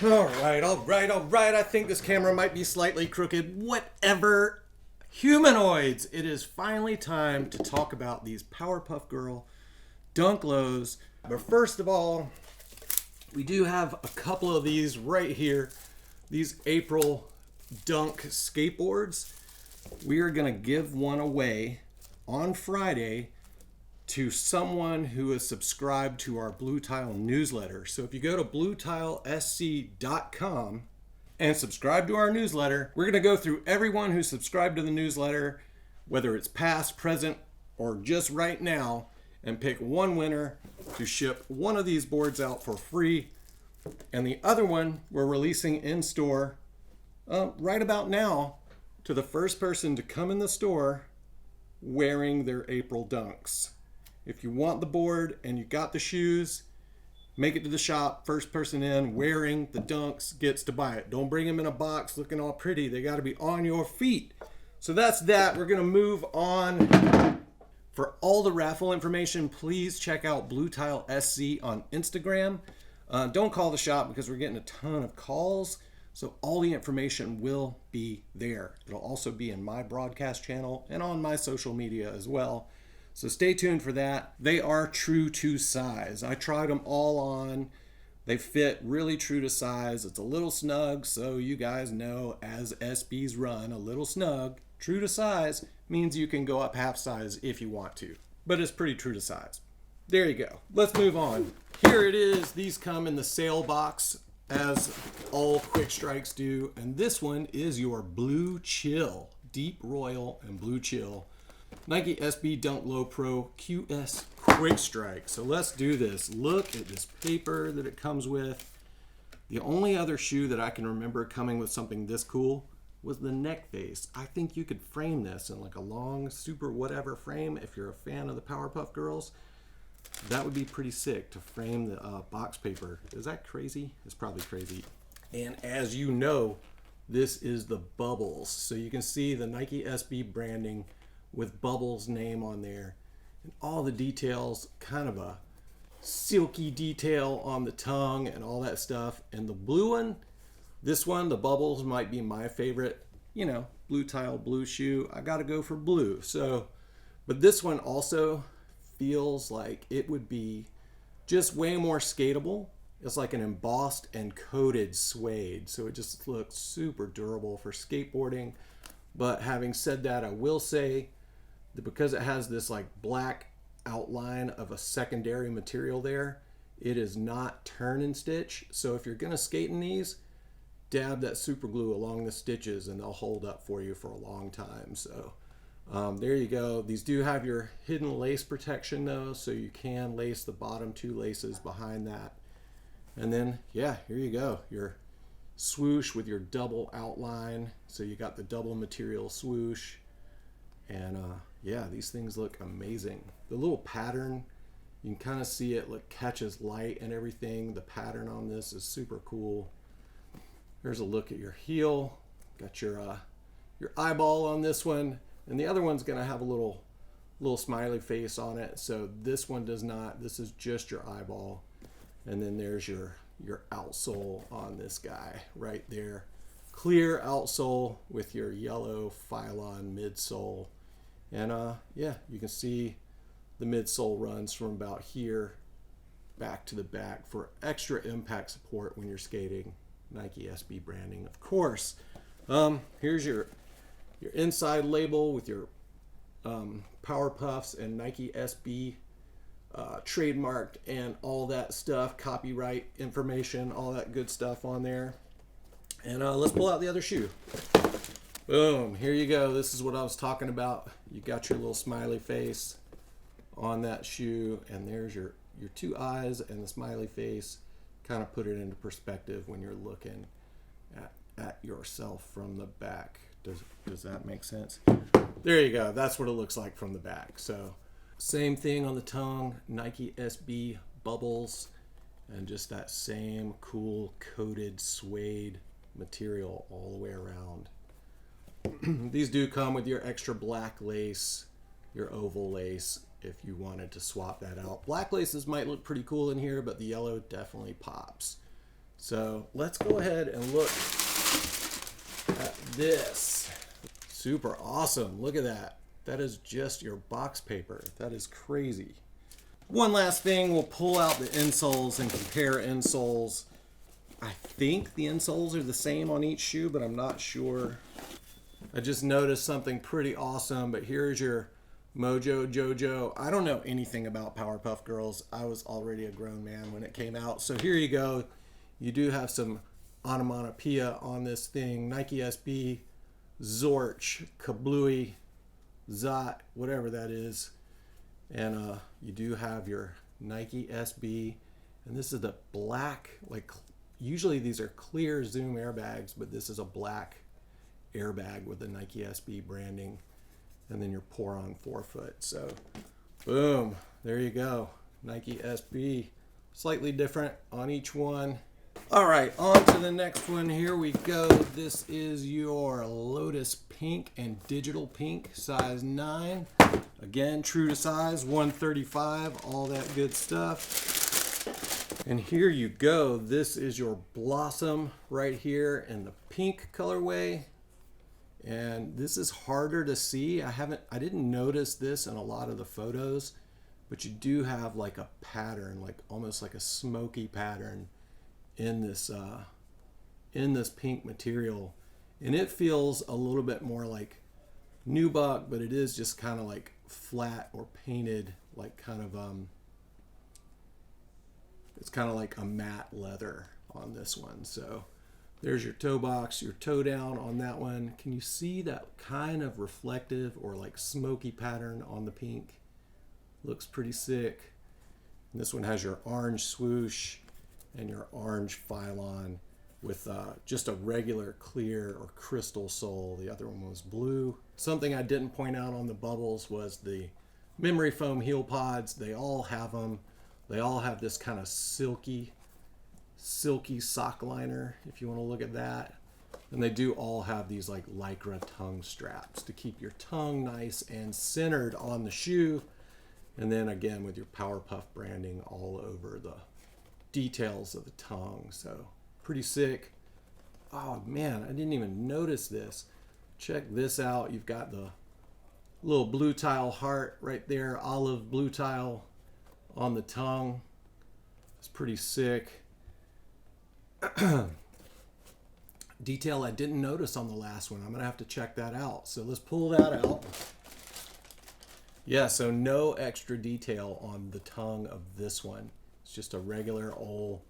All right. I think this camera might be slightly crooked. Whatever. Humanoids. It is finally time to talk about these Powerpuff Girl Dunk Lows. But first of all, we do have a couple of these right here. These April Dunk skateboards. We are going to give one away on Friday to someone who is subscribed to our Blue Tile newsletter. So if you go to bluetilesc.com and subscribe to our newsletter, we're going to go through everyone who subscribed to the newsletter, whether it's past, present, or just right now, and pick one winner to ship one of these boards out for free. And the other one we're releasing in store right about now to the first person to come in the store wearing their April Dunks. If you want the board and you got the shoes, make it to the shop. First person in wearing the Dunks gets to buy it. Don't bring them in a box looking all pretty. They got to be on your feet. So that's that. We're going to move on. For all the raffle information, please check out Blue Tile SC on Instagram. Don't call the shop because we're getting a ton of calls. So all the information will be there. It'll also be in my broadcast channel and on my social media as well. So stay tuned for that. They are true to size. I tried them all on. They fit really true to size. It's a little snug, so you guys know as SBs run, a little snug, true to size means you can go up half size if you want to. But it's pretty true to size. There you go. Let's move on. Here it is. These come in the sale box, as all Quick Strikes do. And this one is your Blue Chill. Deep Royal and Blue Chill. Nike SB Dunk Low Pro QS Quick Strike. So let's do this. Look at this paper that it comes with. The only other shoe that I can remember coming with something this cool was the neck face. I think you could frame this in like a long super whatever frame if you're a fan of the Powerpuff Girls. That would be pretty sick to frame the box paper. Is that crazy? It's probably crazy. And as you know, this is the Bubbles. So you can see the Nike SB branding with Bubbles name on there. And all the details, kind of a silky detail on the tongue and all that stuff. And the blue one, this one, the Bubbles, might be my favorite. You know, Blue Tile, blue shoe. I gotta go for blue. So, but this one also feels like it would be just way more skatable. It's like an embossed and coated suede, so it just looks super durable for skateboarding. But having said that, I will say that because it has this like black outline of a secondary material there, it is not turn and stitch. So if you're gonna skate in these, dab that super glue along the stitches and they'll hold up for you for a long time. So there you go. These do have your hidden lace protection though, so you can lace the bottom two laces behind that. And then, yeah, here you go. Your swoosh with your double outline. So you got the double material swoosh. And yeah, these things look amazing. The little pattern, you can kind of see it catches light and everything. The pattern on this is super cool. Here's a look at your heel. Got your eyeball on this one. And the other one's gonna have a little smiley face on it. So this one does not. This is just your eyeball. And then there's your outsole on this guy right there. Clear outsole with your yellow Phylon midsole. And yeah, you can see the midsole runs from about here back to the back for extra impact support when you're skating. Nike SB branding, of course. Here's your inside label with your Powerpuffs and Nike SB trademarked and all that stuff, copyright information, all that good stuff on there. And let's pull out the other shoe. Boom, here you go. This is what I was talking about. You got your little smiley face on that shoe, and there's your two eyes and the smiley face. Kind of put it into perspective when you're looking at yourself from the back. Does that make sense? There you go. That's what it looks like from the back. So same thing on the tongue, Nike SB Bubbles, and just that same cool coated suede material all the way around. These do come with your extra black lace, your oval lace, if you wanted to swap that out. Black laces might look pretty cool in here, but the yellow definitely pops. So let's go ahead and look at this. Super awesome. Look at that. That is just your box paper. That is crazy. One last thing, we'll pull out the insoles and compare insoles. I think the insoles are the same on each shoe, but I'm not sure. I just noticed something pretty awesome, but here's your Mojo Jojo. I don't know anything about Powerpuff Girls. I was already a grown man when it came out. So here you go. You do have some onomatopoeia on this thing. Nike SB, Zorch, Kablooey, Zot, whatever that is. And you do have your Nike SB. And this is the black, like usually these are clear Zoom airbags, but this is a black airbag with the Nike SB branding. And then your Poron forefoot. So boom, there you go. Nike SB, slightly different on each one. All right, on to the next one. Here we go. This is your Lotus Pink and Digital Pink, size 9. Again, true to size, 135, all that good stuff. And here you go. This is your Blossom right here in the pink colorway. And this is harder to see. I didn't notice this in a lot of the photos, but you do have like a pattern, like almost like a smoky pattern in this pink material. And it feels a little bit more like nubuck, but it is just kind of like flat or painted, like kind of it's kind of like a matte leather on this one. So there's your toe box, your toe down on that one. Can you see that kind of reflective or like smoky pattern on the pink? Looks pretty sick. And this one has your orange swoosh and your orange phylon with just a regular clear or crystal sole. The other one was blue. Something I didn't point out on the bubbles was the memory foam heel pods. They all have them. They all have this kind of silky sock liner, if you want to look at that. And they do all have these like Lycra tongue straps to keep your tongue nice and centered on the shoe. And then again with your Powerpuff branding all over the details of the tongue. So pretty sick. Oh man, I didn't even notice this. Check this out. You've got the little blue tile heart right there, olive blue tile on the tongue. It's pretty sick. Detail I didn't notice on the last one. I'm gonna have to check that out. So let's pull that out. Yeah, so no extra detail on the tongue of this one. It's just a regular old,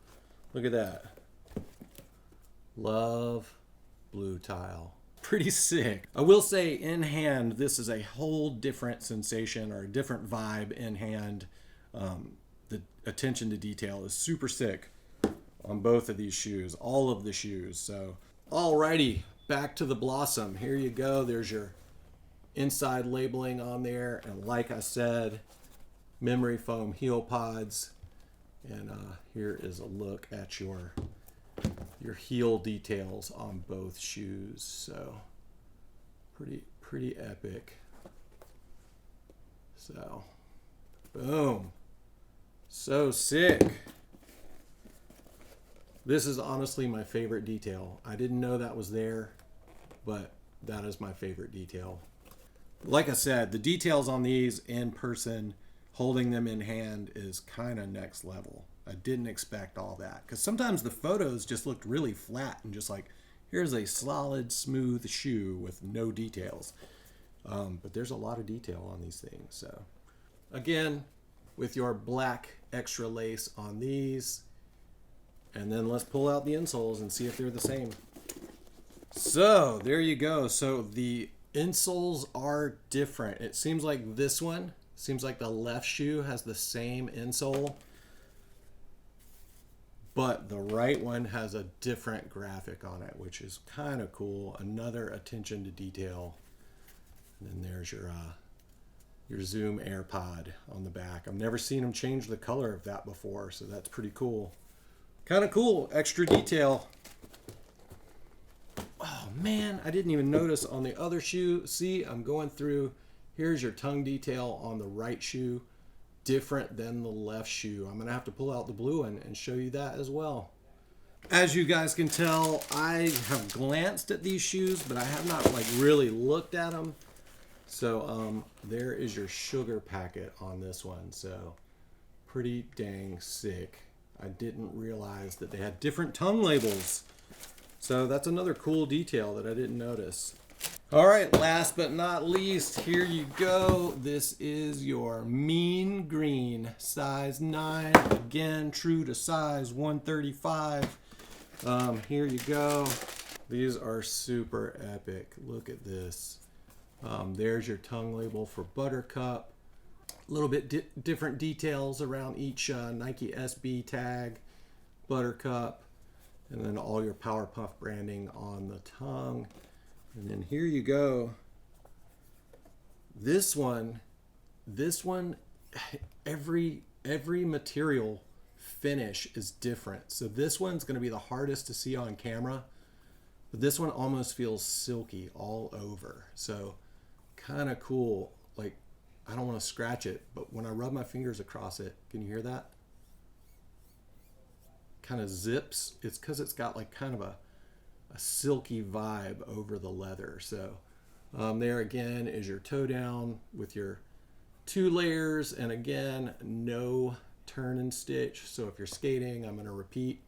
look at that. Love blue tile. Pretty sick. I will say in hand, this is a whole different sensation or a different vibe in hand. The attention to detail is super sick on both of these shoes, all of the shoes. So, alrighty, back to the Blossom. Here you go. There's your inside labeling on there. And like I said, memory foam heel pods. And here is a look at your heel details on both shoes. So, pretty epic. So, boom. So sick. This is honestly my favorite detail. I didn't know that was there, but that is my favorite detail. Like I said, the details on these in person, holding them in hand, is kind of next level. I didn't expect all that, because sometimes the photos just looked really flat and just like, here's a solid, smooth shoe with no details. But there's a lot of detail on these things. So again, with your black extra lace on these, and then let's pull out the insoles and see if they're the same. So there you go. So the insoles are different. It seems like this one, seems like the left shoe has the same insole, but the right one has a different graphic on it, which is kind of cool. Another attention to detail. And then there's your Zoom AirPod on the back. I've never seen them change the color of that before, so that's pretty cool. Kind of cool, extra detail. Oh man, I didn't even notice on the other shoe. See, I'm going through, here's your tongue detail on the right shoe, different than the left shoe. I'm gonna have to pull out the blue one and show you that as well. As you guys can tell, I have glanced at these shoes, but I have not like really looked at them. So there is your sugar packet on this one. So pretty dang sick. I didn't realize that they had different tongue labels. So that's another cool detail that I didn't notice. All right, last but not least, here you go. This is your Mean Green, size 9. Again, true to size 135. Here you go. These are super epic. Look at this. There's your tongue label for Buttercup. A little bit different details around each Nike SB tag, Buttercup, and then all your Powerpuff branding on the tongue. And then here you go. This one, every material finish is different. So this one's going to be the hardest to see on camera, but this one almost feels silky all over. So kind of cool. Like, I don't want to scratch it, but when I rub my fingers across it, can you hear that? Kind of zips. It's because it's got like kind of a silky vibe over the leather. So there again is your toe down with your 2 layers, and again, no turn and stitch. So if you're skating, I'm going to repeat,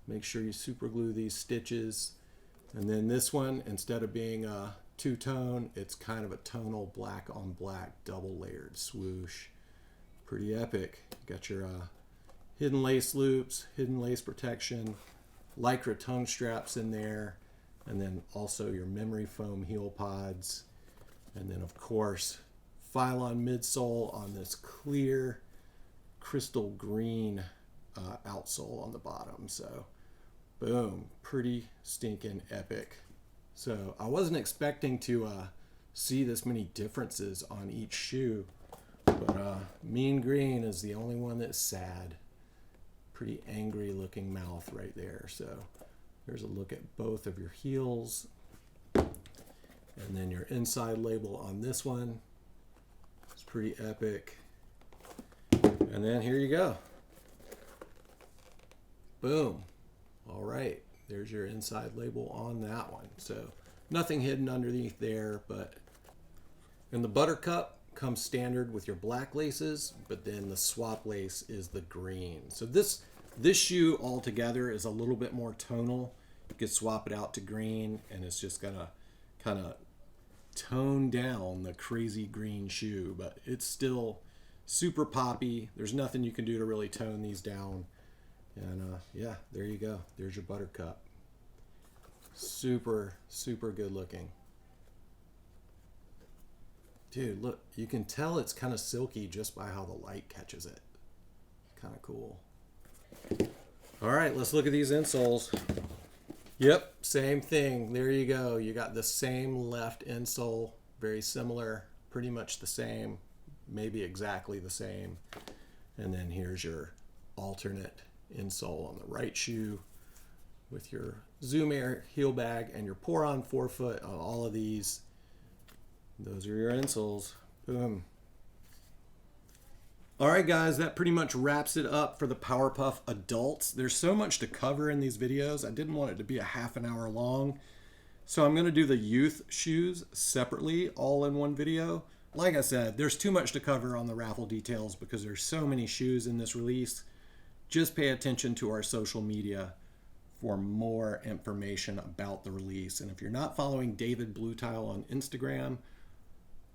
make sure you super glue these stitches. And then this one, instead of being a 2-tone, it's kind of a tonal black on black double layered swoosh. Pretty epic. Got your hidden lace loops, hidden lace protection, Lycra tongue straps in there, and then also your memory foam heel pods, and then of course Phylon midsole on this clear crystal green outsole on the bottom. So boom, pretty stinking epic. So I wasn't expecting to see this many differences on each shoe, but Mean Green is the only one that's sad. Pretty angry looking mouth right there. So there's a look at both of your heels, and then your inside label on this one. It's pretty epic. And then here you go. Boom. All right, there's your inside label on that one. So nothing hidden underneath there, but in the Buttercup comes standard with your black laces, but then the swap lace is the green. So this shoe altogether is a little bit more tonal. You could swap it out to green, and it's just gonna kind of tone down the crazy green shoe, but it's still super poppy. There's nothing you can do to really tone these down. And yeah, there you go. There's your Buttercup. Super, super good looking. Dude, look, you can tell it's kind of silky just by how the light catches it. Kind of cool. All right, let's look at these insoles. Yep, same thing. There you go. You got the same left insole, very similar, pretty much the same, maybe exactly the same. And then here's your alternate insole on the right shoe with your Zoom Air heel bag and your Pour-On forefoot on all of these. Those are your insoles. Boom. All right, guys, that pretty much wraps it up for the Powerpuff Adults. There's so much to cover in these videos. I didn't want it to be a half an hour long. So I'm going to do the youth shoes separately, all in one video. Like I said, there's too much to cover on the raffle details because there's so many shoes in this release. Just pay attention to our social media for more information about the release. And if you're not following David Bluetile on Instagram,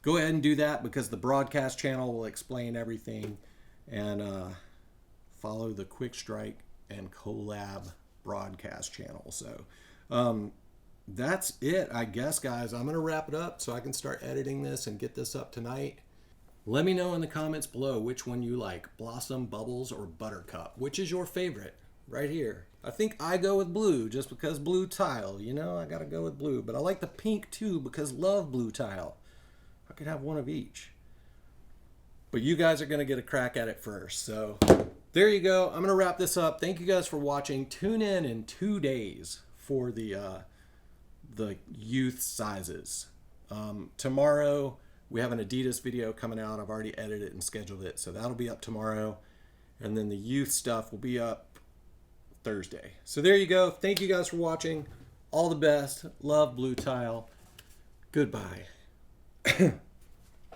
go ahead and do that, because the broadcast channel will explain everything. And follow the Quick Strike and Collab broadcast channel. So that's it, I guess, guys. I'm going to wrap it up so I can start editing this and get this up tonight. Let me know in the comments below which one you like, Blossom, Bubbles, or Buttercup. Which is your favorite? Right here. I think I go with blue just because blue tile. You know, I got to go with blue. But I like the pink too because love blue tile. I could have one of each. But you guys are going to get a crack at it first. So there you go. I'm going to wrap this up. Thank you guys for watching. Tune in 2 days for the youth sizes. Tomorrow we have an Adidas video coming out. I've already edited it and scheduled it. So that'll be up tomorrow. And then the youth stuff will be up Thursday. So there you go. Thank you guys for watching. All the best. Love Blue Tile. Goodbye.